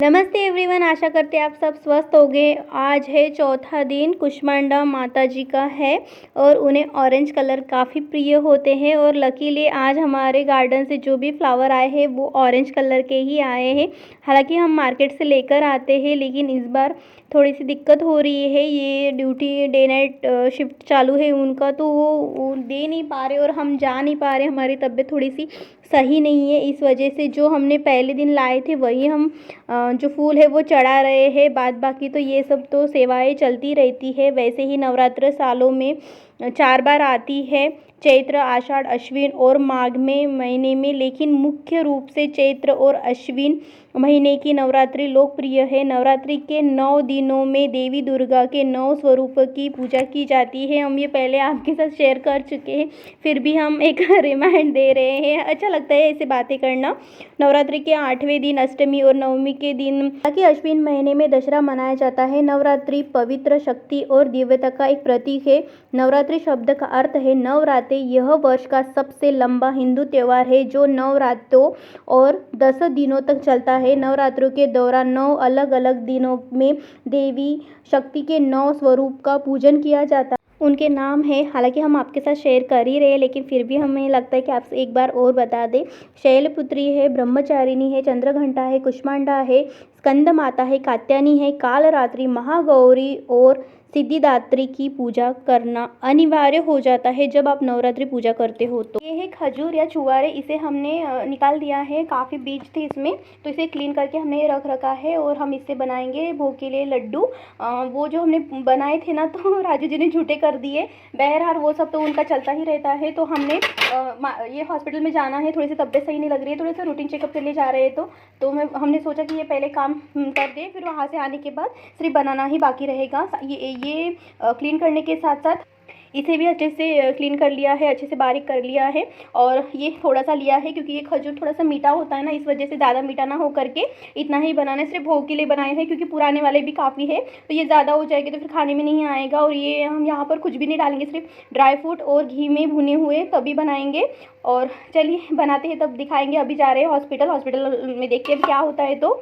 नमस्ते एवरीवन, आशा करते हैं आप सब स्वस्थ होंगे। आज है चौथा दिन, कुष्मांडा माता जी का है और उन्हें ऑरेंज कलर काफ़ी प्रिय होते हैं और लकीली आज हमारे गार्डन से जो भी फ्लावर आए हैं वो ऑरेंज कलर के ही आए हैं। हालांकि हम मार्केट से लेकर आते हैं, लेकिन इस बार थोड़ी सी दिक्कत हो रही है। ये ड्यूटी डे नाइट शिफ्ट चालू है उनका, तो वो दे नहीं पा रहे और हम जा नहीं पा रहे। हमारी तबीयत थोड़ी सी सही नहीं है, इस वजह से जो हमने पहले दिन लाए थे वही हम जो फूल है वो चढ़ा रहे हैं। बाद बाकी तो ये सब तो सेवाएं चलती रहती है। वैसे ही नवरात्र सालों में 4 बार आती है, चैत्र, आषाढ़, अश्विन और माघ में महीने में, लेकिन मुख्य रूप से चैत्र और अश्विन महीने की नवरात्रि लोकप्रिय है। नवरात्रि के 9 दिनों में देवी दुर्गा के 9 स्वरूप की पूजा की जाती है। हम ये पहले आपके साथ शेयर कर चुके हैं, फिर भी हम एक रिमाइंड दे रहे हैं। अच्छा लगता है ऐसे बातें करना। नवरात्रि के 8वें दिन अष्टमी और नवमी के दिन, ताकि अश्विन महीने में दशहरा मनाया जाता है। नवरात्रि पवित्र शक्ति और दिव्यता का एक प्रतीक है। नवरात्रि शब्द का अर्थ है नवरात्रि। यह वर्ष का सबसे लंबा हिंदू त्यौहार है जो 9 रातों और 10 दिनों तक चलता है। नवरात्रों के दौरान 9 अलग अलग दिनों में देवी शक्ति के 9 स्वरूप का पूजन किया जाता है। उनके नाम है, हालांकि हम आपके साथ शेयर कर ही रहे हैं, लेकिन फिर भी हमें लगता है कि आपसे एक बार और बता दें। शैलपुत्री है, ब्रह्मचारिणी है, चंद्रघंटा है, कुष्मांडा है, स्कंद माता है, कात्यायनी है, कालरात्रि, महागौरी और सिद्धिदात्री की पूजा करना अनिवार्य हो जाता है जब आप नवरात्रि पूजा करते हो। तो ये है खजूर या चुवारे, इसे हमने निकाल दिया है, काफ़ी बीज थे इसमें, तो इसे क्लीन करके हमने रख रखा है और हम इससे बनाएंगे भोग के लिए लड्डू। वो जो हमने बनाए थे ना, तो राजू जी ने झूठे कर दिए। बहरहाल वो सब तो उनका चलता ही रहता है। तो हमने ये हॉस्पिटल में जाना है, थोड़ी सी तबीयत सही नहीं लग रही है, थोड़ा सा रूटीन चेकअप के लिए जा रहे हैं। तो हमने सोचा कि ये पहले काम कर दे, फिर वहाँ से आने के बाद सिर्फ बनाना ही बाकी रहेगा। ये क्लीन करने के साथ साथ इसे भी अच्छे से क्लीन कर लिया है, अच्छे से बारीक कर लिया है। और ये थोड़ा सा लिया है क्योंकि ये खजूर थोड़ा सा मीठा होता है ना, इस वजह से ज़्यादा मीठा ना हो करके इतना ही बनाना है। सिर्फ भोग के लिए बनाए हैं क्योंकि पुराने वाले भी काफ़ी है, तो ये ज़्यादा हो जाएगी तो फिर खाने में नहीं आएगा। और ये हम यहाँ पर कुछ भी नहीं डालेंगे, सिर्फ ड्राई फ्रूट और घी में भुने हुए तभी बनाएंगे। और चलिए बनाते हैं, तब दिखाएंगे। अभी जा रहे हैं हॉस्पिटल में, देखते हैं क्या होता है। तो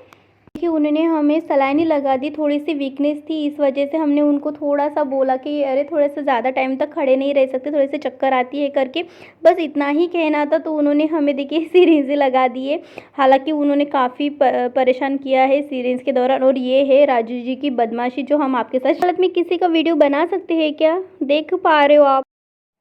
कि उन्होंने हमें सलाइनी लगा दी, थोड़ी सी वीकनेस थी, इस वजह से हमने उनको थोड़ा सा बोला कि अरे थोड़ा सा ज़्यादा टाइम तक खड़े नहीं रह सकते, थोड़े से चक्कर आती है करके, बस इतना ही कहना था। तो उन्होंने हमें देखिए सिरिंज लगा दिए। हालांकि उन्होंने काफ़ी परेशान किया है सिरिंज के दौरान। और ये है राजू जी की बदमाशी, जो हम आपके साथ हालत में किसी का वीडियो बना सकते हैं क्या, देख पा रहे हो आप।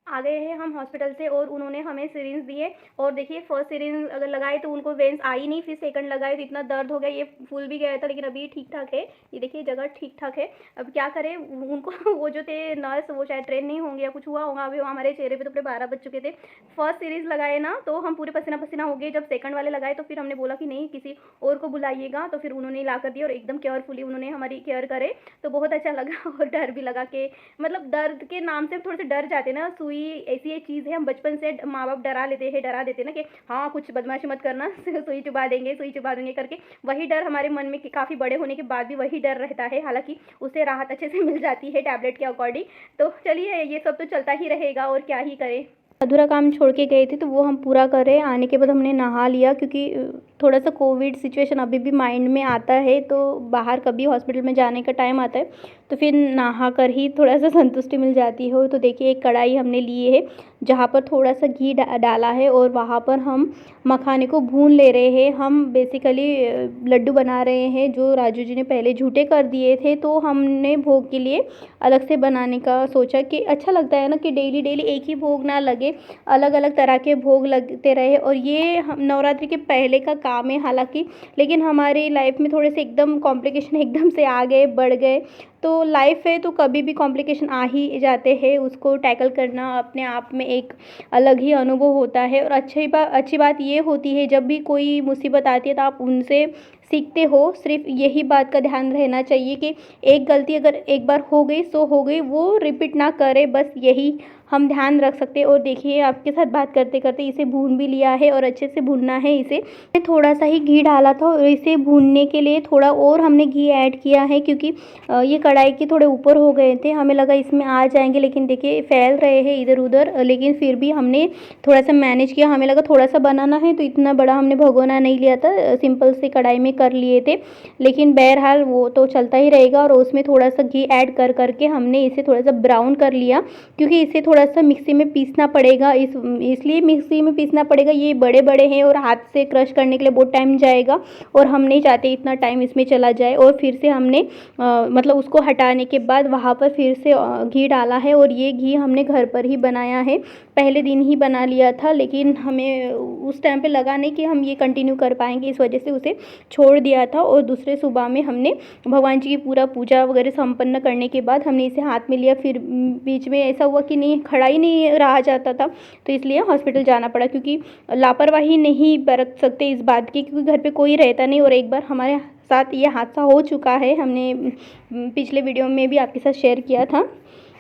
आ गए हैं हम हॉस्पिटल से और उन्होंने हमें सिरिंज दिए। और देखिए फर्स्ट सिरिंज अगर लगाए तो उनको वेंस आई नहीं, फिर सेकंड लगाए तो इतना दर्द हो गया, ये फूल भी गया था, लेकिन अभी ठीक ठाक है। ये देखिए जगह ठीक ठाक है। अब क्या करें, उनको वो जो थे नर्स, वो शायद ट्रेन नहीं होंगे या कुछ हुआ होगा। अभी हमारे चेहरे पे तो पूरे 12 बज चुके थे। फर्स्ट सीरीज लगाए ना तो हम पूरे पसीना पसीना हो गए। जब सेकंड वाले लगाए तो फिर हमने बोला कि नहीं किसी और को बुलाइएगा, तो फिर उन्होंने ला कर दिया और एकदम केयरफुली उन्होंने हमारी केयर करे, तो बहुत अच्छा लगा। और डर भी लगा के, मतलब दर्द के नाम से थोड़े से डर जाते ना। सुई ऐसी चीज़ है, हम बचपन से माँ बाप डरा देते ना कि हाँ कुछ बदमाशी मत करना, सुई चुबा देंगे करके। वही डर हमारे मन में काफ़ी बड़े होने के बाद भी वही डर रहता है। हालांकि उससे राहत अच्छे से मिल जाती है टैबलेट के अकॉर्डिंग। तो चलिए ये सब तो चलता ही रहेगा और क्या ही करें। अधूरा काम छोड़ के गए थे तो वो हम पूरा करें। आने के बाद हमने नहा लिया, क्योंकि थोड़ा सा कोविड सिचुएशन अभी भी माइंड में आता है, तो बाहर कभी हॉस्पिटल में जाने का टाइम आता है तो फिर नहा कर ही थोड़ा सा संतुष्टि मिल जाती हो। तो देखिए एक कढ़ाई हमने ली है जहाँ पर थोड़ा सा घी डाला है और वहाँ पर हम मखाने को भून ले रहे हैं। हम बेसिकली लड्डू बना रहे हैं जो राजू जी ने पहले झूठे कर दिए थे, तो हमने भोग के लिए अलग से बनाने का सोचा कि अच्छा लगता है ना कि डेली डेली एक ही भोग ना लगे, अलग अलग तरह के भोग लगते रहे। और ये हम नवरात्रि के पहले का काम है हालांकि, लेकिन हमारी लाइफ में थोड़े से एकदम कॉम्प्लिकेशन एकदम से आ गए, बढ़ गए। तो लाइफ है तो कभी भी कॉम्प्लिकेशन आ ही जाते हैं, उसको टैकल करना अपने आप में एक अलग ही अनुभव होता है। और अच्छी बात ये होती है जब भी कोई मुसीबत आती है तो आप उनसे सीखते हो। सिर्फ यही बात का ध्यान रहना चाहिए कि एक गलती अगर एक बार हो गई सो हो गई, वो रिपीट ना करे, बस यही हम ध्यान रख सकते हैं। और देखिए आपके साथ बात करते करते इसे भून भी लिया है और अच्छे से भूनना है इसे। थोड़ा सा ही घी डाला था और इसे भूनने के लिए थोड़ा और हमने घी ऐड किया है, क्योंकि ये कढ़ाई के थोड़े ऊपर हो गए थे, हमें लगा इसमें आ जाएंगे, लेकिन देखिए फैल रहे हैं इधर उधर। लेकिन फिर भी हमने थोड़ा सा मैनेज किया, हमें लगा थोड़ा सा बनाना है तो इतना बड़ा हमने भगोना नहीं लिया था, सिंपल से कढ़ाई में कर लिए थे, लेकिन बहरहाल वो तो चलता ही रहेगा। और उसमें थोड़ा सा घी ऐड कर करके हमने इसे थोड़ा सा ब्राउन कर लिया, क्योंकि इसे थोड़ा सा मिक्सी में पीसना पड़ेगा। इसलिए मिक्सी में पीसना पड़ेगा, ये बड़े बड़े हैं और हाथ से क्रश करने के लिए बहुत टाइम जाएगा, और हम नहीं चाहते इतना टाइम इसमें चला जाए। और फिर से हमने मतलब उसको हटाने के बाद वहाँ पर फिर से घी डाला है, और ये घी हमने घर पर ही बनाया है, पहले दिन ही बना लिया था, लेकिन हमें उस टाइम पे लगा नहीं कि हम ये कंटिन्यू कर पाएंगे, इस वजह से उसे छोड़ दिया था। और दूसरे सुबह में हमने भगवान जी की पूरा पूजा वगैरह संपन्न करने के बाद हमने इसे हाथ में लिया। फिर बीच में ऐसा हुआ कि नहीं, खड़ा ही नहीं रहा जाता था, तो इसलिए हॉस्पिटल जाना पड़ा, क्योंकि लापरवाही नहीं बरत सकते इस बात की, क्योंकि घर पे कोई रहता नहीं। और एक बार हमारे साथ ये हादसा हो चुका है, हमने पिछले वीडियो में भी आपके साथ शेयर किया था।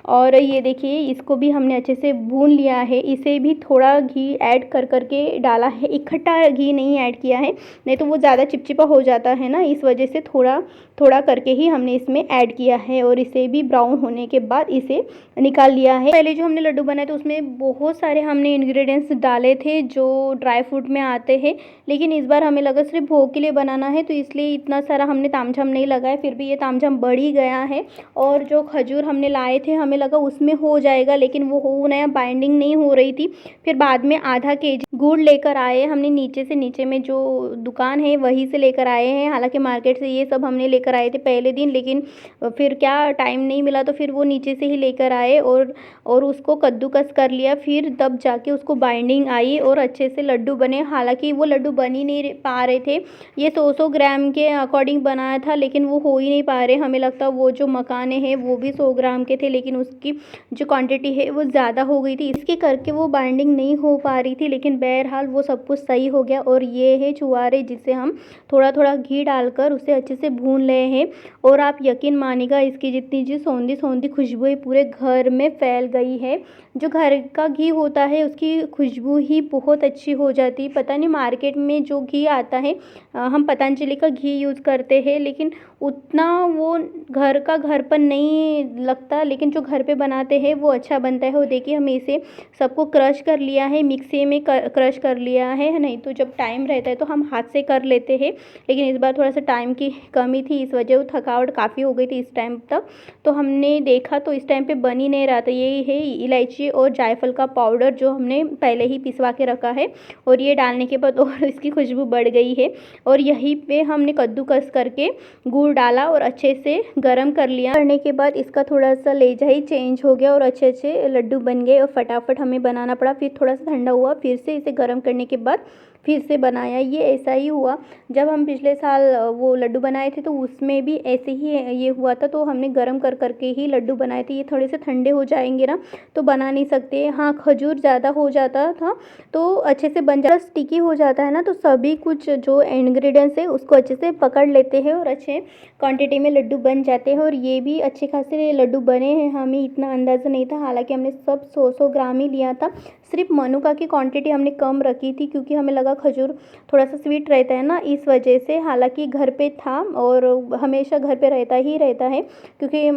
और ये देखिए, इसको भी हमने अच्छे से भून लिया है, इसे भी थोड़ा घी ऐड कर करके डाला है, इकट्ठा घी नहीं ऐड किया है, नहीं तो वो ज़्यादा चिपचिपा हो जाता है ना, इस वजह से थोड़ा थोड़ा करके ही हमने इसमें ऐड किया है। और इसे भी ब्राउन होने के बाद इसे निकाल लिया है। पहले जो हमने लड्डू बनाए थे उसमें बहुत सारे हमने इंग्रेडिएंट्स डाले थे जो ड्राई फ्रूट में आते हैं, लेकिन इस बार हमें लगा सिर्फ भोग के लिए बनाना है, तो इसलिए इतना सारा हमने तामझाम नहीं लगाया। फिर भी ये तामझाम बढ़ ही गया है। और जो खजूर हमने लाए थे हमें लगा उसमें हो जाएगा, लेकिन वो हो नया बाइंडिंग नहीं हो रही थी। फिर बाद में आधा केजी गुड़ लेकर आए हमने, नीचे में जो दुकान है वहीं से लेकर आए हैं। हालांकि मार्केट से ये सब हमने लेकर आए थे पहले दिन, लेकिन फिर क्या टाइम नहीं मिला, तो फिर वो नीचे से ही लेकर आए और उसको कद्दूकस कर लिया। फिर तब जाके उसको बाइंडिंग आई और अच्छे से लड्डू बने। हालांकि वो लड्डू बन ही नहीं पा रहे थे, ये 100 ग्राम के अकॉर्डिंग बनाया था, लेकिन वो हो ही नहीं पा रहे। हमें लगता वो जो मखाने हैं वो भी 100 ग्राम के थे, लेकिन उसकी जो क्वांटिटी है वो ज़्यादा हो गई थी, इसके करके वो बाइंडिंग नहीं हो पा रही थी। लेकिन बहरहाल वो सब कुछ सही हो गया। और ये है चुवारे, जिसे हम थोड़ा थोड़ा घी डालकर उसे अच्छे से भून रहे हैं। और आप यकीन मानिएगा, इसकी जितनी जी सौंधी सौंधी खुशबू है पूरे घर में फैल गई है। जो घर का घी होता है उसकी खुशबू ही बहुत अच्छी हो जाती है। पता नहीं मार्केट में जो घी आता है, हम पतंजलि का घी यूज़ करते हैं, लेकिन उतना वो घर का घर पर नहीं लगता, लेकिन जो घर पे बनाते हैं वो अच्छा बनता है। और देखिए, हमें इसे सबको क्रश कर लिया है, मिक्सी में क्रश कर लिया है। नहीं तो जब टाइम रहता है तो हम हाथ से कर लेते हैं, लेकिन इस बार थोड़ा सा टाइम की कमी थी, इस वजह थकावट काफ़ी हो गई थी इस टाइम तक। तो हमने देखा तो इस टाइम पे बन ही नहीं रहा था। ये है इलायची और जायफल का पाउडर, जो हमने पहले ही पिसवा के रखा है, और ये डालने के बाद और इसकी खुशबू बढ़ गई है। और यहीं पे हमने कद्दूकस करके गुड़ डाला और अच्छे से गरम कर लिया। करने के बाद इसका थोड़ा सा लेजा ही चेंज हो गया और अच्छे अच्छे लड्डू बन गए, और फटाफट हमें बनाना पड़ा। फिर थोड़ा सा ठंडा हुआ, फिर से इसे गरम करने के बाद फिर से बनाया। ये ऐसा ही हुआ, जब हम पिछले साल वो लड्डू बनाए थे तो उसमें भी ऐसे ही ये हुआ था। तो हमने गरम कर करके ही लड्डू बनाए थे। ये थोड़े से ठंडे हो जाएंगे ना तो बना नहीं सकते। हाँ, खजूर ज़्यादा हो जाता था तो अच्छे से बन जाता, स्टिकी हो जाता है ना, तो सभी कुछ जो इंग्रेडिएंट्स है उसको अच्छे से पकड़ लेते हैं और अच्छे क्वांटिटी में लड्डू बन जाते हैं। और ये भी अच्छे खासे लड्डू बने हैं, हमें इतना अंदाज़ा नहीं था। हालांकि हमने सब 100 ग्राम ही लिया था, सिर्फ मनुका की क्वांटिटी हमने कम रखी थी, क्योंकि हमें लगा खजूर थोड़ा सा स्वीट रहता है ना, इस वजह से। हालांकि घर पे था और हमेशा घर पे रहता ही रहता है, क्योंकि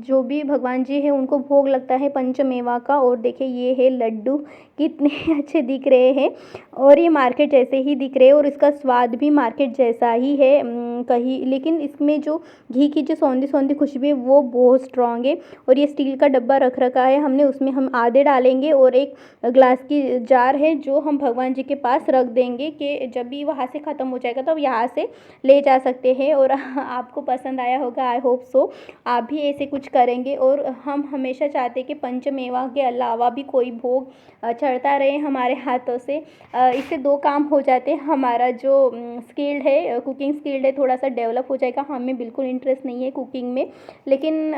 जो भी भगवान जी है उनको भोग लगता है पंचमेवा का। और देखिए, ये है लड्डू, कितने अच्छे दिख रहे हैं और ये मार्केट जैसे ही दिख रहे हैं, और इसका स्वाद भी मार्केट जैसा ही है कहीं। लेकिन इसमें जो घी की जो सौंधी सौंधी खुशबू है वो बहुत स्ट्रांग है। और ये स्टील का डब्बा रख रखा है हमने, उसमें हम आधे डालेंगे और एक ग्लास की जार है जो हम भगवान जी के पास रख देंगे, कि जब भी वहाँ से ख़त्म हो जाएगा तो यहाँ से ले जा सकते हैं। और आपको पसंद आया होगा, आई होप सो आप भी ऐसे कुछ करेंगे। और हम हमेशा चाहते हैं कि पंचमेवा के अलावा भी कोई भोग चढ़ता रहे हमारे हाथों से। इससे दो काम हो जाते हैं, हमारा जो स्किल्ड है, कुकिंग स्किल्ड है, थोड़ा सा डेवलप हो जाएगा। हमें बिल्कुल इंटरेस्ट नहीं है कुकिंग में, लेकिन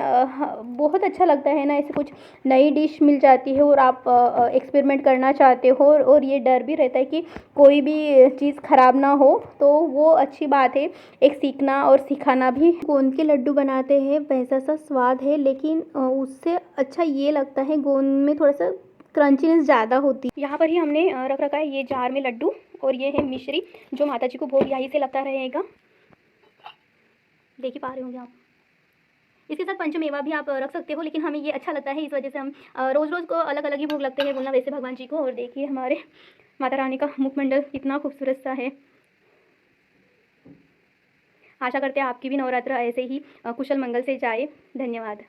बहुत अच्छा लगता है ना, ऐसे कुछ नई डिश मिल जाती है और आप एक्सपेरिमेंट करना चाहते हो। और ये डर भी रहता है कि कोई भी चीज़ ख़राब ना हो, तो वो अच्छी बात है, एक सीखना और सिखाना भी। गोंद के लड्डू बनाते हैं वैसा सा स्वाद है, लेकिन उससे अच्छा ये लगता है गोंद में थोड़ा सा क्रंचीनेस ज़्यादा होती है। यहाँ पर ही हमने रख रखा है ये जार में लड्डू, और ये है मिश्री जो माता जी को भोग यहीं से लगता रहेगा, देख ही पा रहे होंगे आप। इसके साथ पंचमेवा भी आप रख सकते हो, लेकिन हमें ये अच्छा लगता है, इस वजह से हम रोज़ रोज़ को अलग अलग ही भोग लगते हैं बोलना वैसे भगवान जी को। और देखिए, हमारे माता रानी का मुखमंडल कितना खूबसूरत सा है। आशा करते हैं आपकी भी नवरात्र ऐसे ही कुशल मंगल से जाए। धन्यवाद।